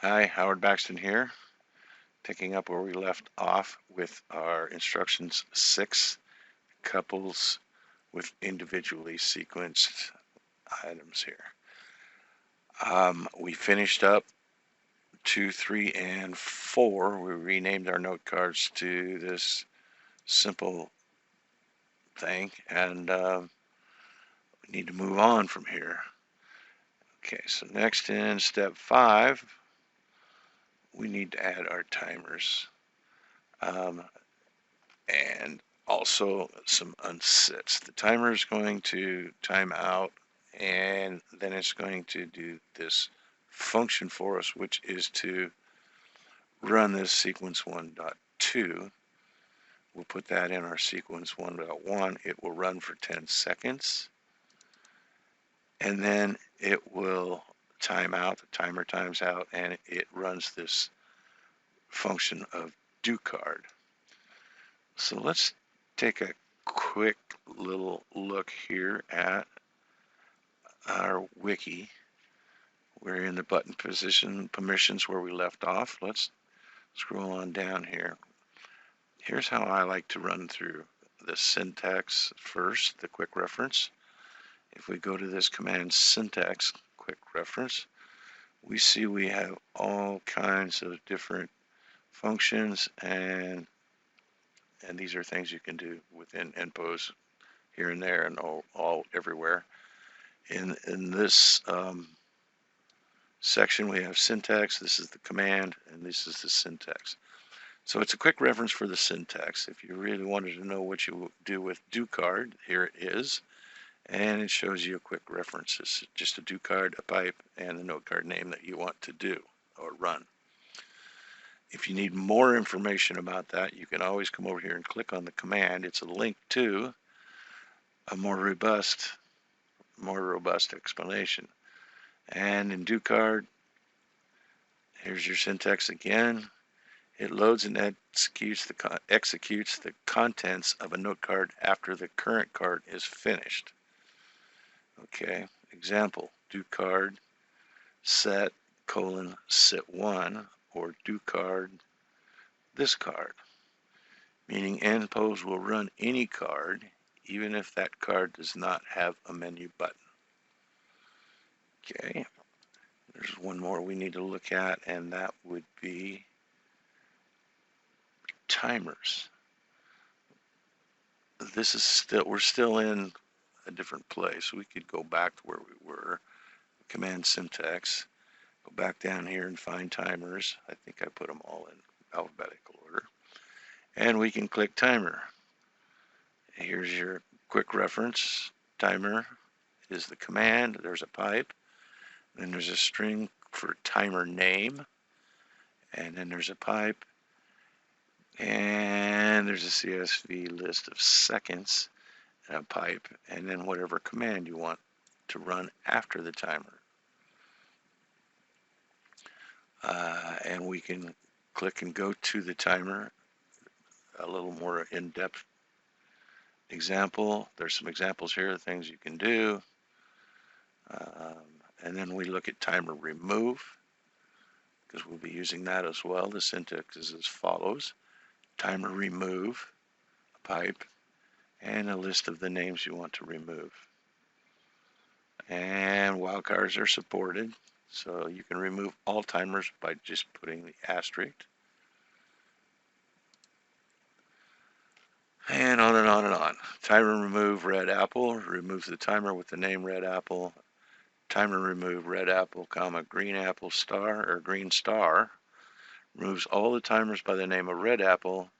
Hi, Howard Baxton here, picking up where we left off with our instructions 6, couples with individually sequenced items here. We finished up 2, 3, and 4. We renamed our note cards to this simple thing, and we need to move on from here. Okay, so next in step 5, we need to add our timers. And also some unsets. The timer is going to time out, and then it's going to do this function for us, which is to run this sequence 1.2. We'll put that in our sequence 1.1. It will run for 10 seconds, and then it will time out. The timer times out, and it runs this function of do card. So let's take a quick little look here at our wiki. We're in the button position permissions where we left off. Let's scroll on down here. Here's how I like to run through the syntax first, the quick reference. If we go to this command syntax quick reference, we see we have all kinds of different functions, and these are things you can do within nPose here and there and all everywhere. In this section, we have syntax. This is the command, and this is the syntax. So it's a quick reference for the syntax. If you really wanted to know what you do with do card, here it is. And it shows you a quick reference. It's just a do card, a pipe, and the note card name that you want to do or run. If you need more information about that, you can always come over here and click on the command. It's a link to a more robust explanation. And in do card, here's your syntax again. It loads and executes the contents of a note card after the current card is finished. Okay, example, do card set sit 1 or do card this card, meaning nPose will run any card even if that card does not have a menu button. Okay, there's one more we need to look at, and that would be timers. This is we're still in a different place. We could go back to where we were, command syntax, go back down here and find timers. I think I put them all in alphabetical order. And we can click timer. Here's your quick reference. Timer is the command. There's a pipe. Then there's a string for timer name. And then there's a pipe. And there's a CSV list of seconds and a pipe. And then whatever command you want to run after the timer. And we can click and go to the timer. A little more in-depth example. There's some examples here of things you can do. And then we look at timer remove, because we'll be using that as well. The syntax is as follows: timer remove, a pipe, and a list of the names you want to remove. And wildcards are supported, so you can remove all timers by just putting the asterisk. And on and on and on. Timer remove red apple removes the timer with the name red apple. Timer remove red apple, comma, green apple star or green star removes all the timers by the name of red apple,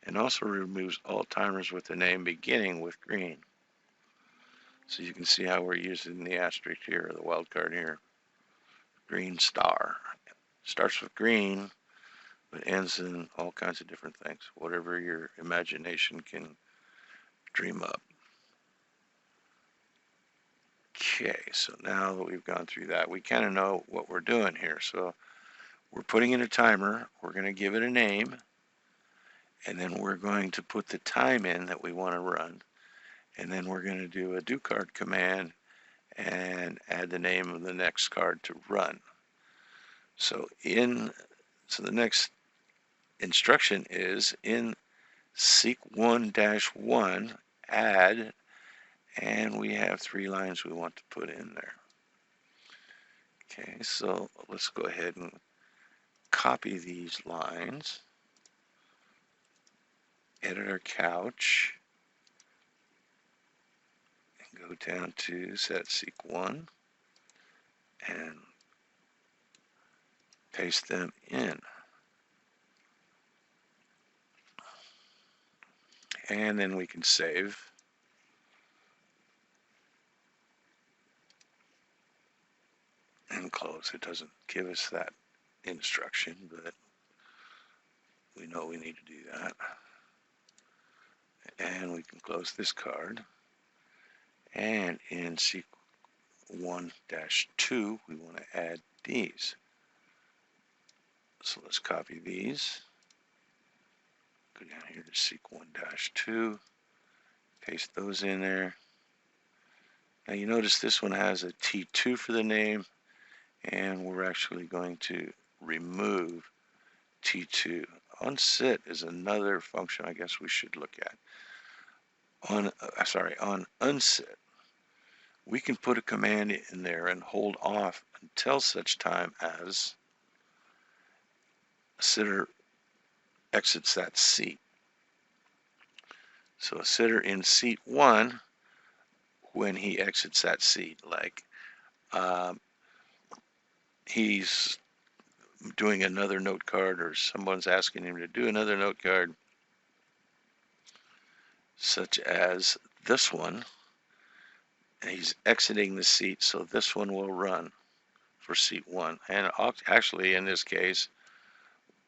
and also removes all timers with the name beginning with green. So you can see how we're using the asterisk here, or the wildcard here. Green star. Starts with green, but ends in all kinds of different things, whatever your imagination can dream up. Okay, so now that we've gone through that, we kind of know what we're doing here. So we're putting in a timer, we're going to give it a name, and then we're going to put the time in that we want to run, and then we're going to do a do card command and add the name of the next card to run. So the next instruction is in seq1-1 add, and we have 3 lines we want to put in there. Okay, so let's go ahead and copy these lines, edit our couch, and go down to set seq1 and paste them in. And then we can save. And close. It doesn't give us that instruction, but we know we need to do that. And we can close this card. And in seq1-2, we want to add these. So let's copy these. Go down here to seq1-2, paste those in there. Now you notice this one has a T2 for the name, and we're actually going to remove T2. Unsit is another function I guess we should look at. On unsit, we can put a command in there and hold off until such time as a sitter exits that seat. So a sitter in seat 1, when he exits that seat, like he's doing another note card or someone's asking him to do another note card, such as this one, and he's exiting the seat, so this one will run for seat 1. And actually in this case,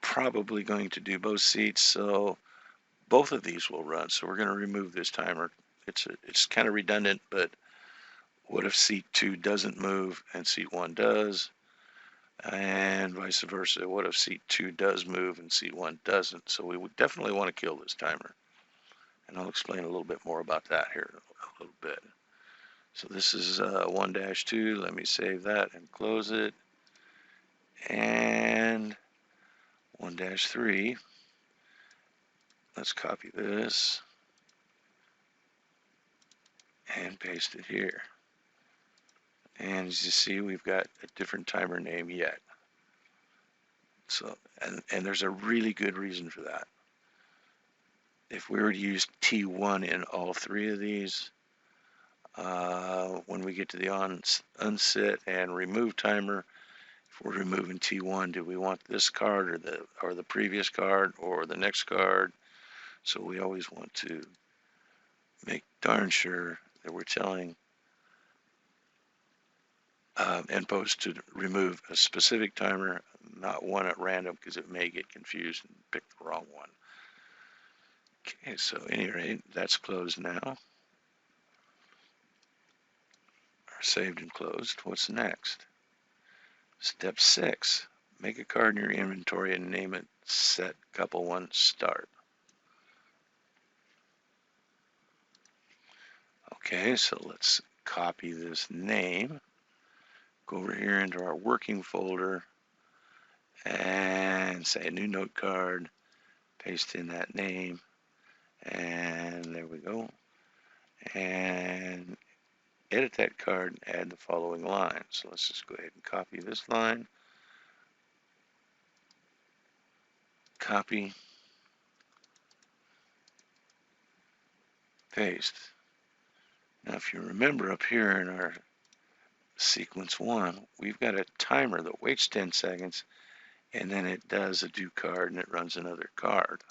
probably going to do both seats, so both of these will run. So we're going to remove this timer. It's kind of redundant, but what if seat 2 doesn't move and seat 1 does? And vice versa. What if seat 2 does move and seat 1 doesn't? So we would definitely want to kill this timer. And I'll explain a little bit more about that here in a little bit. So this is 1-2. Let me save that and close it. And 1-3. Let's copy this and paste it here. And as you see, we've got a different timer name yet. So, and there's a really good reason for that. If we were to use T1 in all 3 of these, when we get to the unsit and remove timer, if we're removing T1, do we want this card or the previous card or the next card? So we always want to make darn sure that we're telling nPose to remove a specific timer, not one at random, because it may get confused and pick the wrong one. Okay, so at any rate, that's closed now. Or saved and closed. What's next? Step 6, make a card in your inventory and name it set couple 1 start. Okay, so let's copy this name, go over here into our working folder and say new note card, paste in that name, and there we go. And edit that card and add the following line. So let's just go ahead and copy this line, copy, paste. Now if you remember up here in our sequence 1, we've got a timer that waits 10 seconds and then it does a do card and it runs another card.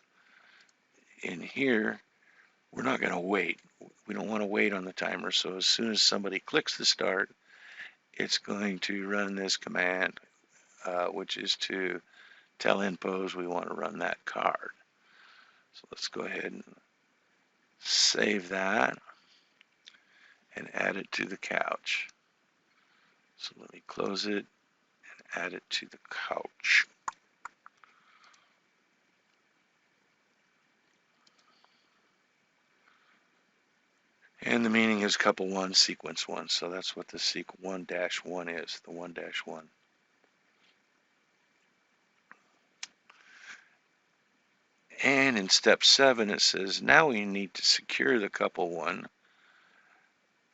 In here, we're not going to wait. We don't want to wait on the timer, so as soon as somebody clicks the start, it's going to run this command, which is to tell nPose we want to run that card. So let's go ahead and save that and add it to the couch. So let me close it and add it to the couch. And the meaning is couple 1, sequence 1. So that's what the seq1-1 is, the 1-1. And in step 7, it says, now we need to secure the couple 1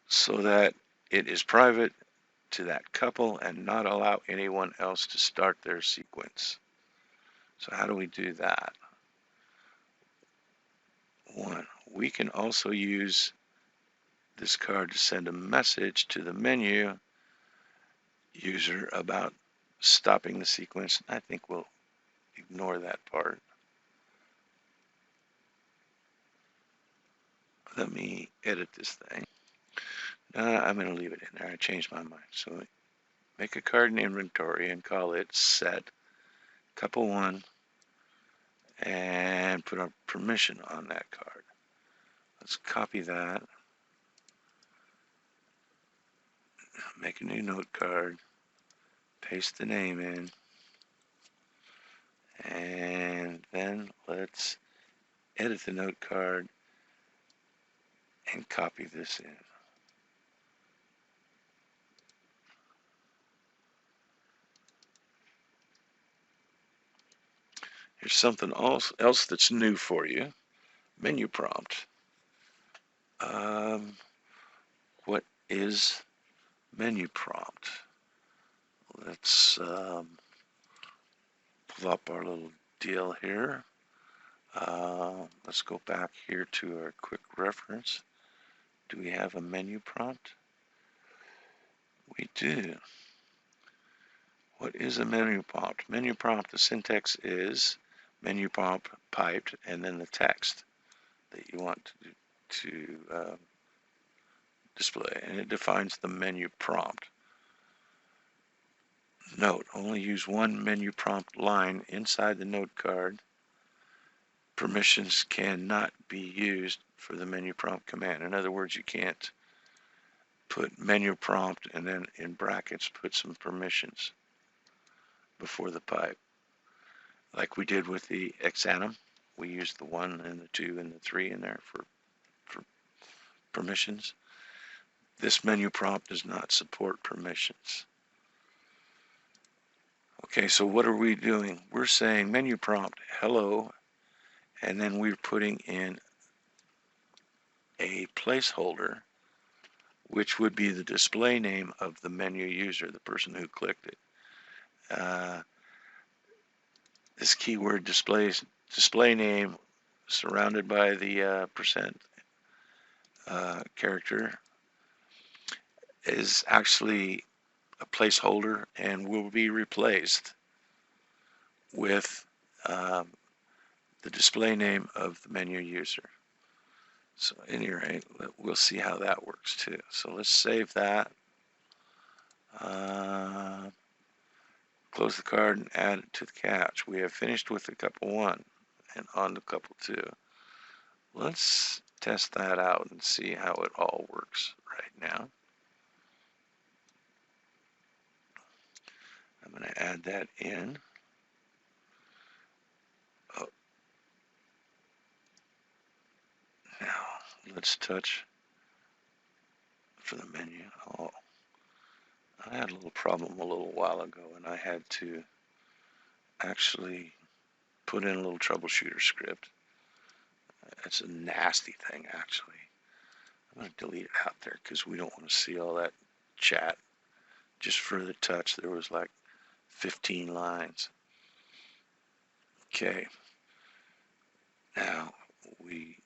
so that it is private to that couple and not allow anyone else to start their sequence. So how do we do that? 1, we can also use this card to send a message to the menu user about stopping the sequence. I think we'll ignore that part. Let me edit this thing. I'm going to leave it in there. I changed my mind. So make a card in inventory and call it set couple 1 and put a permission on that card. Let's copy that. Make a new note card. Paste the name in. And then let's edit the note card and copy this in. Here's something else that's new for you. Menu prompt. What is menu prompt? Let's pull up our little deal here. Let's go back here to our quick reference. Do we have a menu prompt? We do. What is a menu prompt? Menu prompt, the syntax is menu prompt piped and then the text that you want to display, and it defines the menu prompt. Note, only use one menu prompt line inside the note card. Permissions cannot be used for the menu prompt command. In other words, you can't put menu prompt and then in brackets put some permissions before the pipe. Like we did with the exanim, we used the 1 and the 2 and the 3 in there for permissions. This menu prompt does not support permissions. Okay, so what are we doing? We're saying menu prompt hello, and then we're putting in a placeholder, which would be the display name of the menu user, the person who clicked it. This keyword display name surrounded by the percent character is actually a placeholder and will be replaced with the display name of the menu user. So at any rate, we'll see how that works too. So let's save that. Close the card and add it to the cache. We have finished with the couple 1 and on to couple 2. Let's test that out and see how it all works right now. I'm going to add that in. Oh. Now let's touch for the menu. Oh, I had a little problem a little while ago, and I had to actually put in a little troubleshooter script. It's a nasty thing, actually. I'm going to delete it out there because we don't want to see all that chat. Just for the touch, there was like 15 lines. Okay. Now we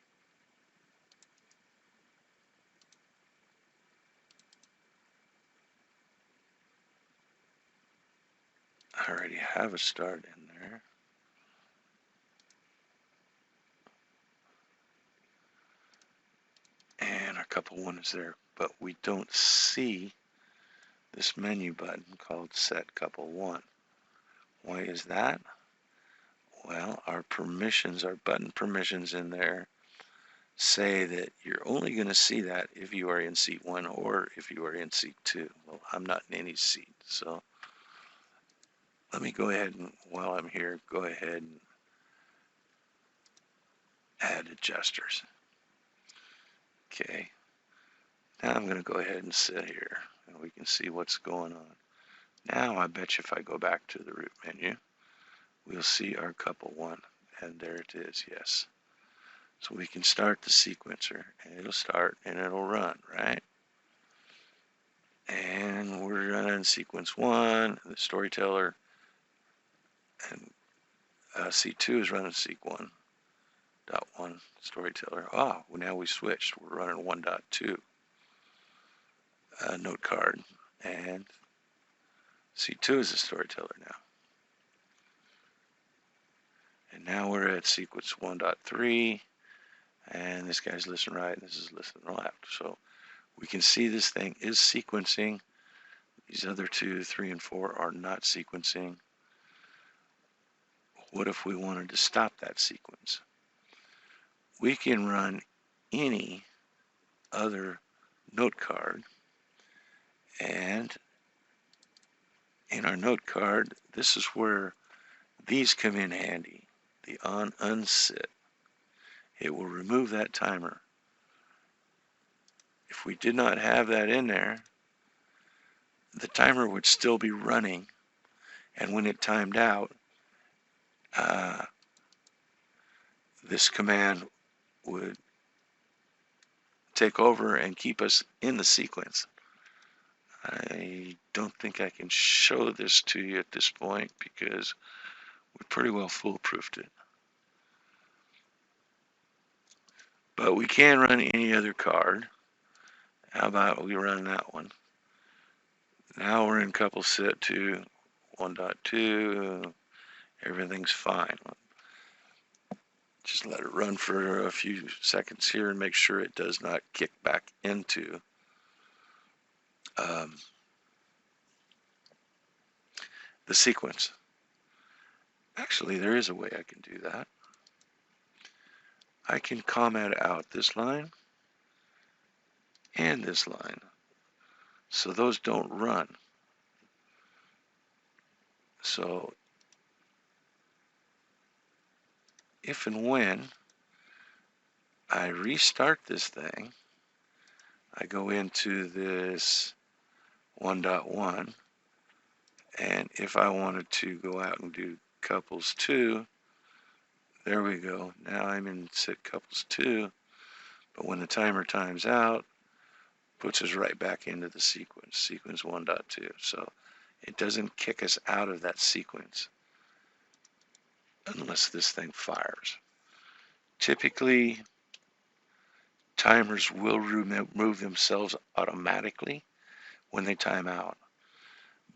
already have a start in there. And our couple 1 is there, but we don't see this menu button called set couple 1. Why is that? Well, our permissions, our button permissions in there say that you're only going to see that if you are in seat 1 or if you are in seat 2. Well, I'm not in any seat, so let me go ahead and, while I'm here, go ahead and add adjusters. Okay. Now I'm going to go ahead and sit here and we can see what's going on. Now I bet you if I go back to the root menu, we'll see our couple 1 And there it is, yes. So we can start the sequencer, and it'll start and it'll run, right? And we're running sequence 1, the storyteller, and C2 is running seq1.1 storyteller. Ah, well, now we switched. We're running 1.2 note card, and C2 is the storyteller now. And now we're at sequence 1.3, and this guy's listen right, and this is listen left. So we can see this thing is sequencing. These other 2, 3, and 4 are not sequencing. What if we wanted to stop that sequence? We can run any other note card, and in our note card, this is where these come in handy. The on unsit. It will remove that timer. If we did not have that in there, the timer would still be running, and when it timed out, this command would take over and keep us in the sequence. I don't think I can show this to you at this point because we pretty well foolproofed it. But we can run any other card. How about we run that one? Now we're in couple set to 1.2. Everything's fine. Just let it run for a few seconds here and make sure it does not kick back into the sequence. Actually, there is a way I can do that. I can comment out this line and this line, so those don't run. So if and when I restart this thing, I go into this 1.1, and if I wanted to go out and do couples 2, there we go. Now I'm in set couples 2, but when the timer times out, puts us right back into the sequence 1.2. So it doesn't kick us out of that sequence unless this thing fires. Typically, timers will remove themselves automatically when they time out.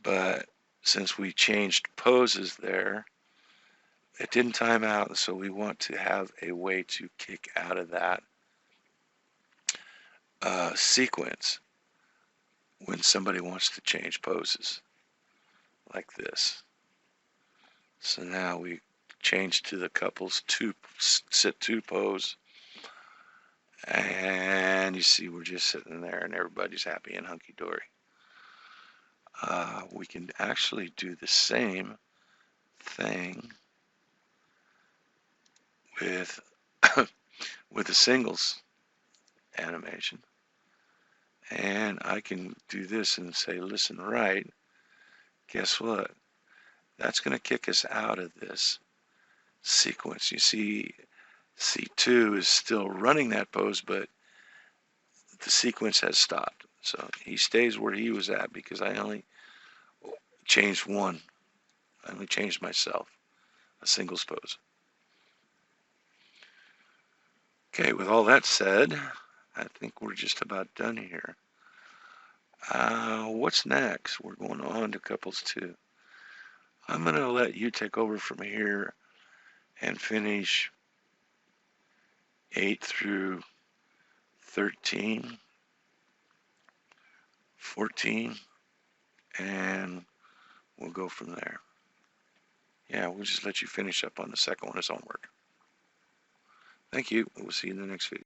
But since we changed poses there, it didn't time out, so we want to have a way to kick out of that sequence when somebody wants to change poses like this. So now we change to the couples 2 sit 2 pose, and you see we're just sitting there and everybody's happy and hunky-dory. We can actually do the same thing with with the singles animation, and I can do this and say listen right. Guess what? That's going to kick us out of this sequence. You see C2 is still running that pose, but the sequence has stopped. So he stays where he was at because I only changed one. I only changed myself, a singles pose. Okay, with all that said, I think we're just about done here. What's next? We're going on to couples 2. I'm going to let you take over from here and finish 8 through 13, 14, and we'll go from there. Yeah, we'll just let you finish up on the second one as homework. Thank you. We'll see you in the next video.